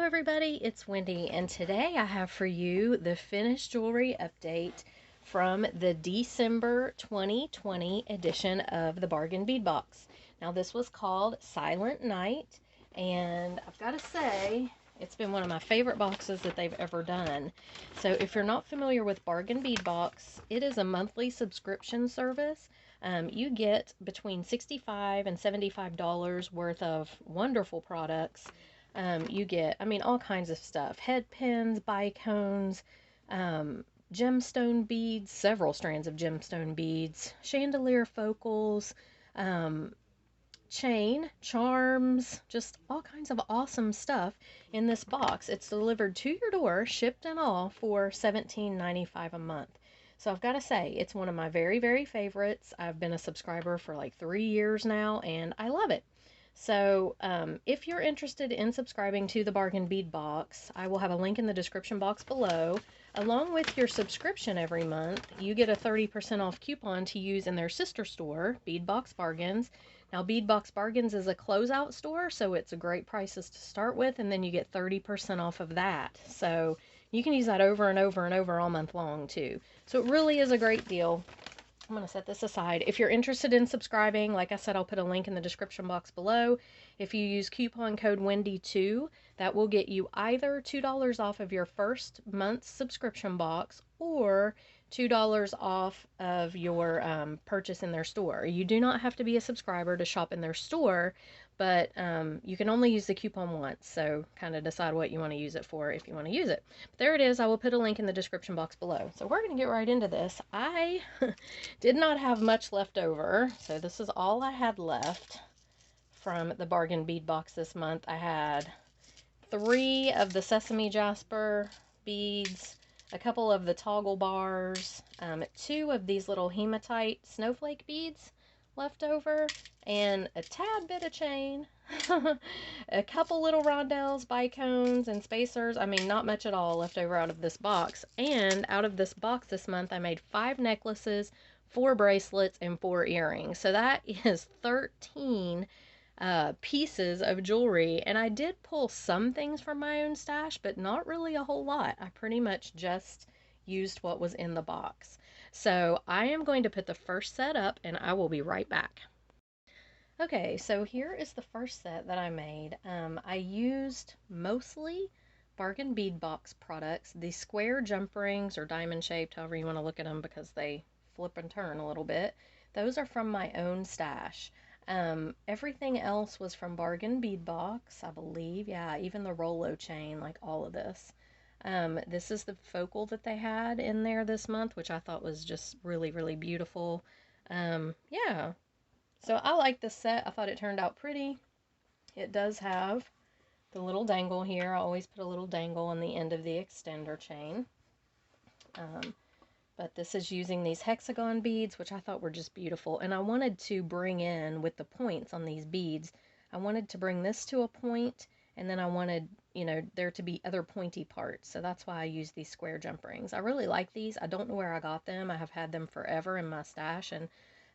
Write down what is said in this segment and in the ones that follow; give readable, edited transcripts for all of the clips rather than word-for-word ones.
everybody, it's Wendy, and today I have for you the finished jewelry update from the December 2020 edition of the Bargain Bead Box. Now this was called Silent Night, and I've got to say, it's been one of my favorite boxes that they've ever done. So if you're not familiar with Bargain Bead Box, it is a monthly subscription service. You get between $65 and $75 worth of wonderful products. You get, all kinds of stuff. Head pins, bicones, gemstone beads, several strands of gemstone beads, chandelier focals, chain, charms, just all kinds of awesome stuff in this box. It's delivered to your door, shipped and all, for $17.95 a month. So I've got to say, it's one of my very, very favorites. I've been a subscriber for like 3 years now, and I love it. So if you're interested in subscribing to the Bargain Bead Box, I will have a link in the description box below. Along with your subscription every month, you get a 30% off coupon to use in their sister store, Bead Box Bargains. Now, Bead Box Bargains is a closeout store, so it's a great prices to start with, and then you get 30% off of that. So you can use that over and over and over all month long, too. So it really is a great deal. I'm going to set this aside. If you're interested in subscribing, like I said, I'll put a link in the description box below. If you use coupon code Wendy2, that will get you either $2 off of your first month's subscription box or $2 off of your purchase in their store. You do not have to be a subscriber to shop in their store, but you can only use the coupon once, so kind of decide what you want to use it for if you want to use it. But there it is. I will put a link in the description box below. So we're going to get right into this. I did not have much left over, so this is all I had left from the Bargain Bead Box this month. I had 3 of the Sesame Jasper beads, a couple of the toggle bars, 2 of these little hematite snowflake beads left over, and a tad bit of chain, a couple little rondelles, bicones, and spacers. Not much at all left over out of this box. And out of this box this month, I made 5 necklaces, 4 bracelets, and 4 earrings. So that is 13 pieces of jewelry. And I did pull some things from my own stash, but not really a whole lot. I pretty much just used what was in the box. So I am going to put the first set up, and I will be right back. Okay, so here is the first set that I made. I used mostly Bargain Bead Box products. The square jump rings, or diamond shaped, however you want to look at them, because they flip and turn a little bit. Those are from my own stash. Everything else was from Bargain Bead Box, I believe. Yeah, even the Rolo chain, like all of this. This is the focal that they had in there this month, which I thought was just really, really beautiful. Yeah, so I like this set. I thought it turned out pretty. It does have the little dangle here. I always put a little dangle on the end of the extender chain. But this is using these hexagon beads, which I thought were just beautiful. And I wanted to bring in, with the points on these beads, I wanted to bring this to a point, and then I wanted, there to be other pointy parts. So that's why I use these square jump rings. I really like these. I don't know where I got them. I have had them forever in my stash, and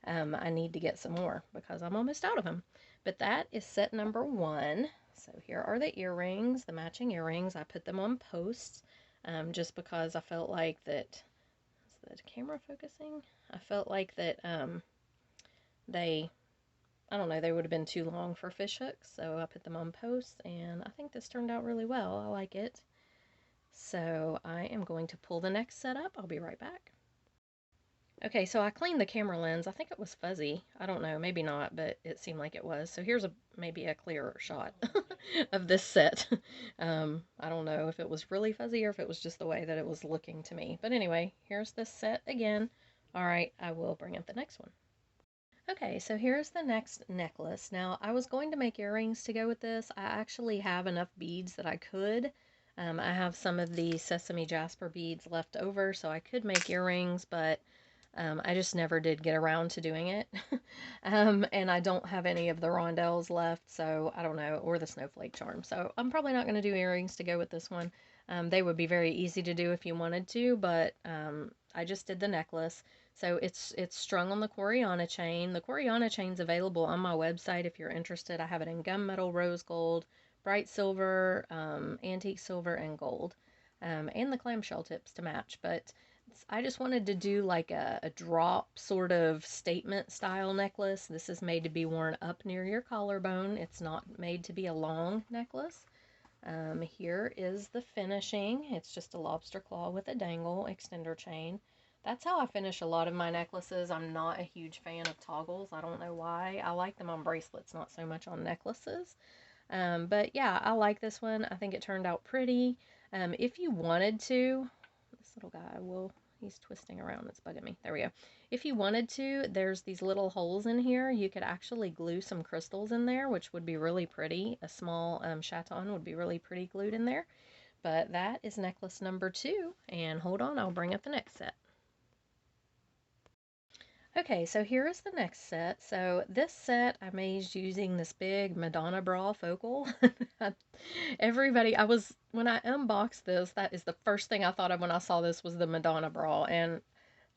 I need to get some more because I'm almost out of them. But that is set number 1. So here are the earrings, the matching earrings. I put them on posts just because I felt like that. Is the camera focusing? I felt like that they would have been too long for fish hooks, so I put them on posts, and I think this turned out really well. I like it. So I am going to pull the next set up. I'll be right back. Okay, so I cleaned the camera lens. I think it was fuzzy. I don't know, maybe not, but it seemed like it was. So here's maybe a clearer shot of this set. I don't know if it was really fuzzy or if it was just the way that it was looking to me. But anyway, here's this set again. All right, I will bring up the next one. Okay, so here's the next necklace. Now, I was going to make earrings to go with this. I actually have enough beads that I could. I have some of the Sesame Jasper beads left over, so I could make earrings, but I just never did get around to doing it. And I don't have any of the rondelles left, so I don't know, or the snowflake charm. So I'm probably not going to do earrings to go with this one. They would be very easy to do if you wanted to, but I just did the necklace. So it's strung on the Quartz chain. The Quartz chain's available on my website if you're interested. I have it in gunmetal, rose gold, bright silver, antique silver, and gold, and the clamshell tips to match. But I just wanted to do like a drop sort of statement style necklace. This is made to be worn up near your collarbone. It's not made to be a long necklace. Here is the finishing. It's just a lobster claw with a dangle extender chain. That's how I finish a lot of my necklaces. I'm not a huge fan of toggles. I don't know why. I like them on bracelets, not so much on necklaces. But yeah, I like this one. I think it turned out pretty. If you wanted to, this little guy he's twisting around. It's bugging me. There we go. If you wanted to, there's these little holes in here. You could actually glue some crystals in there, which would be really pretty. A small chaton would be really pretty glued in there. But that is necklace number 2. And hold on, I'll bring up the next set. Okay, so here is the next set. So this set I made using this big Madonna bra focal. Everybody, when I unboxed this, that is the first thing I thought of when I saw this was the Madonna bra. And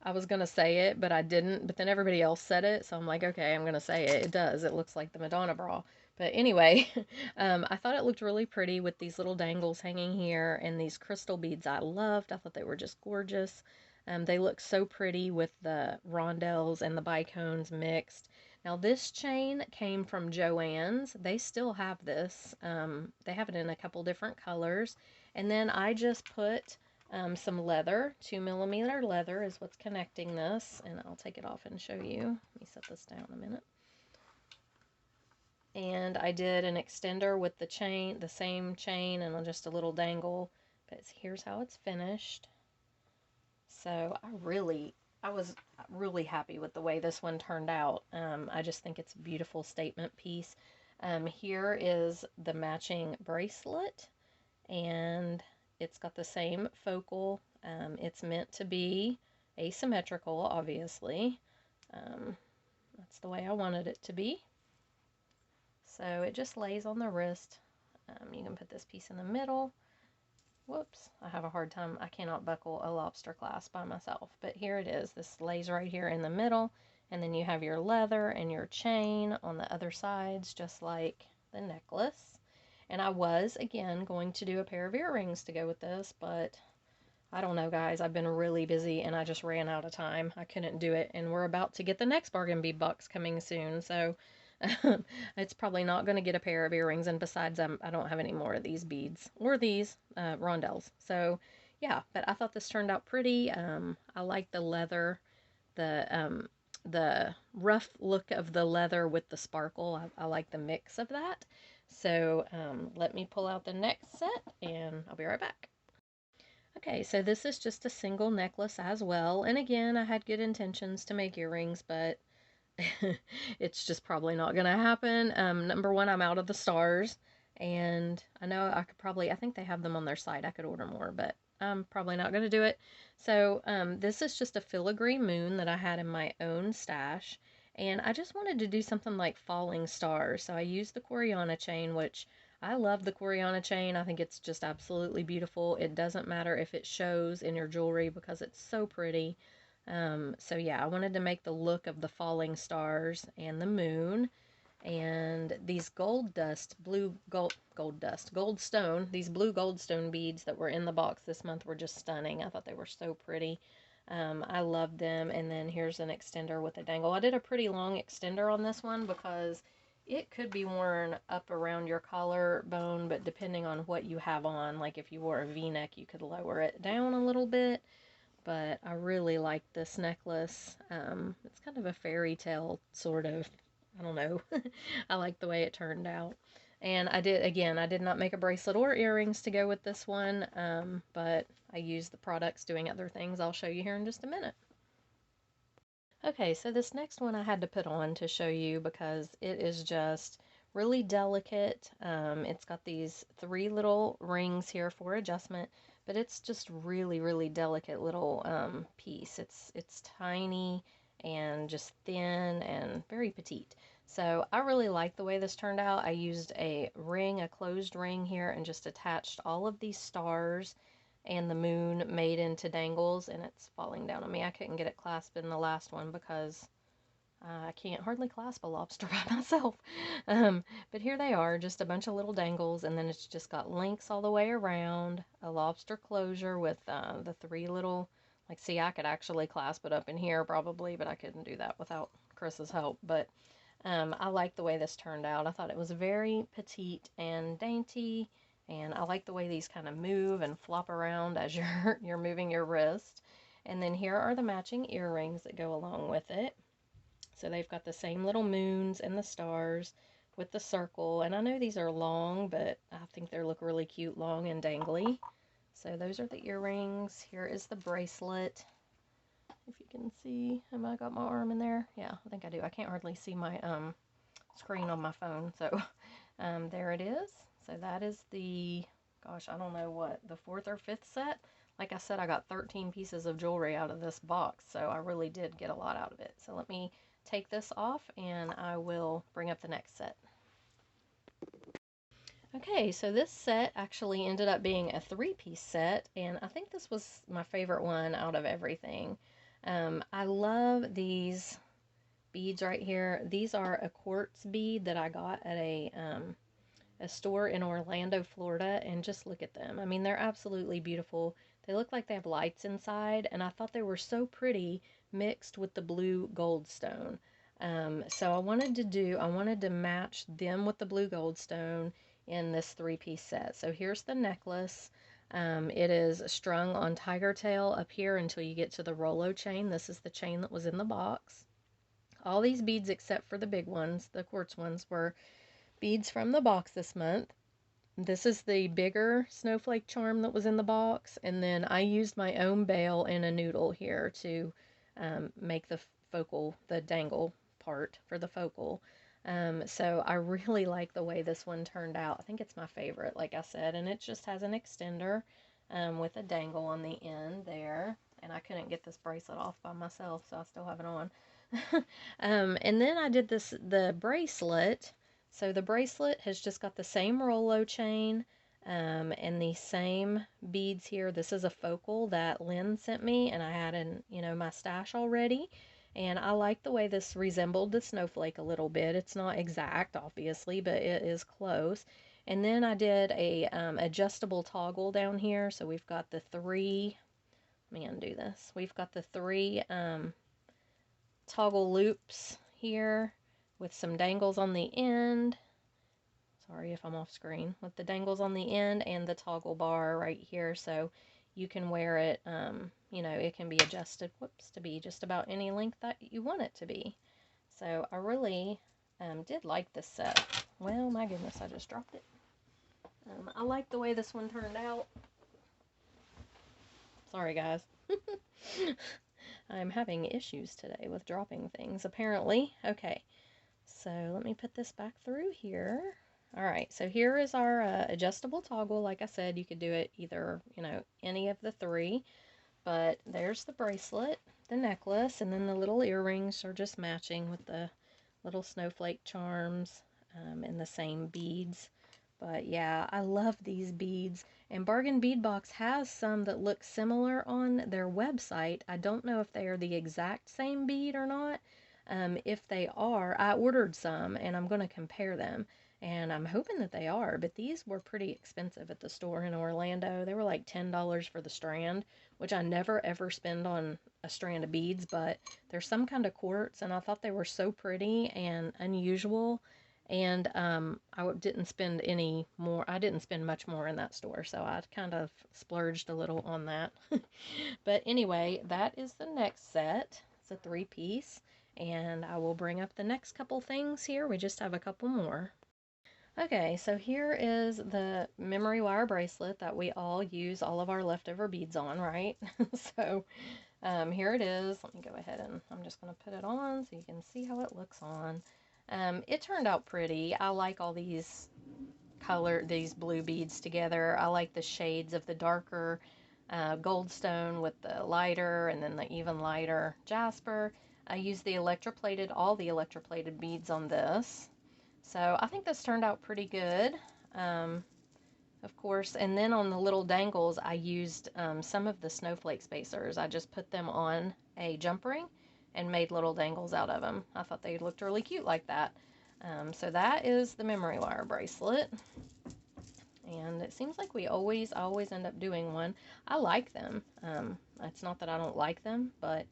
I was going to say it, but I didn't. But then everybody else said it, so I'm like, okay, I'm going to say it. It does. It looks like the Madonna bra. But anyway, I thought it looked really pretty with these little dangles hanging here and these crystal beads I loved. I thought they were just gorgeous. They look so pretty with the rondelles and the bicones mixed. Now this chain came from Joann's. They still have this. They have it in a couple different colors. And then I just put some leather, 2mm leather is what's connecting this, and I'll take it off and show you. Let me set this down a minute. And I did an extender with the chain, the same chain, and just a little dangle. But here's how it's finished. So I was really happy with the way this one turned out. I just think it's a beautiful statement piece. Here is the matching bracelet, and it's got the same focal. It's meant to be asymmetrical, obviously. That's the way I wanted it to be. So it just lays on the wrist. You can put this piece in the middle. Whoops, I have a hard time. I cannot buckle a lobster clasp by myself. But here it is. This lays right here in the middle. And then you have your leather and your chain on the other sides, just like the necklace. And I was, again, going to do a pair of earrings to go with this, but I don't know, guys. I've been really busy, and I just ran out of time. I couldn't do it, and we're about to get the next bargain bead box coming soon, so it's probably not going to get a pair of earrings, and besides, I don't have any more of these beads, or these rondelles. So, yeah, but I thought this turned out pretty. I like the leather, the rough look of the leather with the sparkle. I like the mix of that. So let me pull out the next set, and I'll be right back. Okay, so this is just a single necklace as well. And again, I had good intentions to make earrings, but it's just probably not going to happen. Number one, I'm out of the stars. And I know I think they have them on their site. I could order more, but I'm probably not going to do it. So this is just a filigree moon that I had in my own stash. And I just wanted to do something like falling stars. So I used the Coriana chain, which I love the Coriana chain. I think it's just absolutely beautiful. It doesn't matter if it shows in your jewelry because it's so pretty. So yeah, I wanted to make the look of the falling stars and the moon. And these gold stone, these blue goldstone beads that were in the box this month were just stunning. I thought they were so pretty. I loved them. And then here's an extender with a dangle. I did a pretty long extender on this one because it could be worn up around your collarbone, but depending on what you have on, like if you wore a V-neck, you could lower it down a little bit. But I really like this necklace. It's kind of a fairy tale sort of, I don't know. I like the way it turned out. And I did not make a bracelet or earrings to go with this one, but I used the products doing other things I'll show you here in just a minute. Okay, so this next one I had to put on to show you because it is just really delicate. It's got these 3 little rings here for adjustment, but it's just really, really delicate little piece. It's tiny and just thin and very petite. So I really like the way this turned out. I used a closed ring here, and just attached all of these stars and the moon made into dangles, and it's falling down on me. I couldn't get it clasped in the last one because I can't hardly clasp a lobster by myself. But here they are, just a bunch of little dangles, and then it's just got links all the way around, a lobster closure with the three little, like, see, I could actually clasp it up in here probably, but I couldn't do that without Chris's help. But I like the way this turned out. I thought it was very petite and dainty, and I like the way these kind of move and flop around as you're moving your wrist. And then here are the matching earrings that go along with it. So they've got the same little moons and the stars with the circle. And I know these are long, but I think they look really cute, long and dangly. So those are the earrings. Here is the bracelet. If you can see, have I got my arm in there? Yeah, I think I do. I can't hardly see my screen on my phone. So there it is. So that is the, gosh, I don't know what, the fourth or fifth set. Like I said, I got 13 pieces of jewelry out of this box, so I really did get a lot out of it. So let me take this off and I will bring up the next set. Okay, so this set actually ended up being a three-piece set, and I think this was my favorite one out of everything. I love these beads right here. These are a quartz bead that I got at a store in Orlando, Florida, and just look at them. I mean, they're absolutely beautiful. They look like they have lights inside, and I thought they were so pretty mixed with the blue goldstone. So I wanted to match them with the blue goldstone in this three-piece set. So here's the necklace. It is strung on tiger tail up here until you get to the Rolo chain. This is the chain that was in the box. All these beads except for the big ones, the quartz ones, were beads from the box this month. This is the bigger snowflake charm that was in the box, and then I used my own bail and a noodle here to make the focal, the dangle part for the focal. So I really like the way this one turned out. I think it's my favorite, like I said, and it just has an extender with a dangle on the end there, and I couldn't get this bracelet off by myself, so I still have it on. And then I did the bracelet. So the bracelet has just got the same Rolo chain and the same beads here. This is a focal that Lynn sent me, and I had in, my stash already. And I like the way this resembled the snowflake a little bit. It's not exact, obviously, but it is close. And then I did a adjustable toggle down here. So we've got the three, let me undo this. We've got the three toggle loops here with some dangles on the end. Sorry if I'm off screen. With the dangles on the end and the toggle bar right here, so you can wear it, it can be adjusted, to be just about any length that you want it to be. So I really did like this set. Well, my goodness, I just dropped it. I like the way this one turned out. Sorry, guys. I'm having issues today with dropping things, apparently. Okay, so let me put this back through here. All right, so here is our adjustable toggle. Like I said, you could do it either, any of the three. But there's the bracelet, the necklace, and then the little earrings are just matching with the little snowflake charms and the same beads. But yeah, I love these beads. And Bargain Bead Box has some that look similar on their website. I don't know if they are the exact same bead or not. If they are, I ordered some and I'm going to compare them. And I'm hoping that they are, but these were pretty expensive at the store in Orlando. They were like $10 for the strand, which I never ever spend on a strand of beads, but they're some kind of quartz, and I thought they were so pretty and unusual. And I didn't spend any more. I didn't spend much more in that store, so I kind of splurged a little on that. But anyway, that is the next set. It's a three-piece, and I will bring up the next couple things here. We just have a couple more. Okay, so here is the memory wire bracelet that we all use all of our leftover beads on, right? So here it is. Let me go ahead and I'm just going to put it on so you can see how it looks on. It turned out pretty. I like all these these blue beads together. I like the shades of the darker goldstone with the lighter and then the even lighter jasper. I used all the electroplated beads on this. So I think this turned out pretty good, of course. And then on the little dangles, I used some of the snowflake spacers. I just put them on a jump ring and made little dangles out of them. I thought they looked really cute like that. So that is the memory wire bracelet. And it seems like we always end up doing one. I like them. It's not that I don't like them, but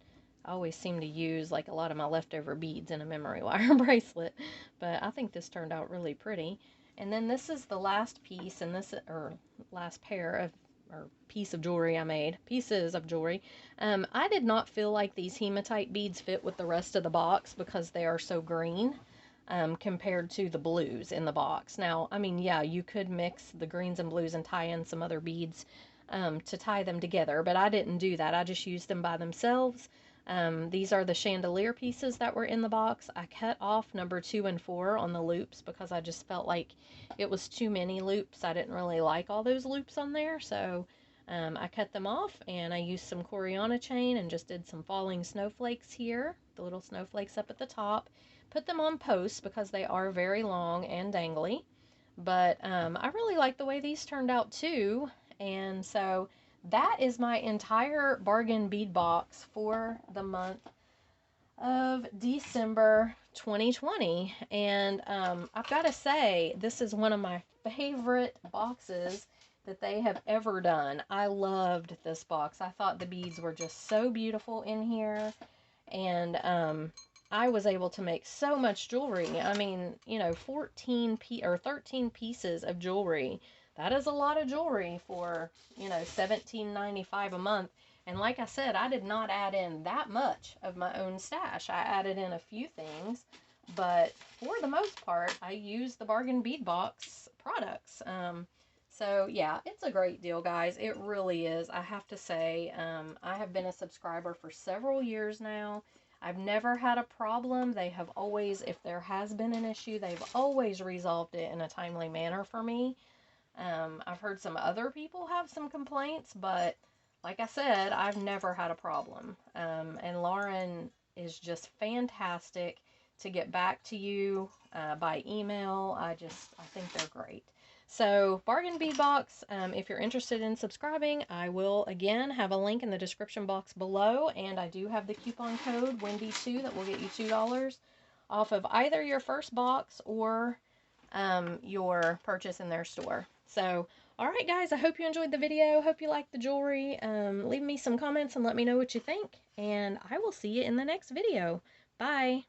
I always seem to use like a lot of my leftover beads in a memory wire bracelet. But I think this turned out really pretty. And then this is the last piece, and this, or last pair of, or piece of jewelry I made, pieces of jewelry. I did not feel like these hematite beads fit with the rest of the box because they are so green. Compared to the blues in the box. Now, I mean, yeah, you could mix the greens and blues and tie in some other beads to tie them together, but I didn't do that. I just used them by themselves. These are the chandelier pieces that were in the box. I cut off number 2 and 4 on the loops because I just felt like it was too many loops. I didn't really like all those loops on there, so I cut them off, and I used some Coriana chain and just did some falling snowflakes here, the little snowflakes up at the top. Put them on posts because they are very long and dangly. But I really like the way these turned out too. And so that is my entire bargain bead box for the month of December 2020. And I've got to say, this is one of my favorite boxes that they have ever done. I loved this box. I thought the beads were just so beautiful in here. And I was able to make so much jewelry. I mean, you know, 13 pieces of jewelry. That is a lot of jewelry for, you know, $17.95 a month. And like I said, I did not add in that much of my own stash. I added in a few things, but for the most part, I used the Bargain Bead Box products. So yeah, it's a great deal, guys. It really is. I have to say, I have been a subscriber for several years now. I've never had a problem. They have always, if there has been an issue, they've always resolved it in a timely manner for me. I've heard some other people have some complaints, but like I said, I've never had a problem. And Lauren is just fantastic to get back to you by email. I think they're great. So, Bargain Bead Box, if you're interested in subscribing, I will, again, have a link in the description box below, and I do have the coupon code WENDY2 that will get you $2 off of either your first box or your purchase in their store. So, alright guys, I hope you enjoyed the video, hope you liked the jewelry. Leave me some comments and let me know what you think, and I will see you in the next video. Bye!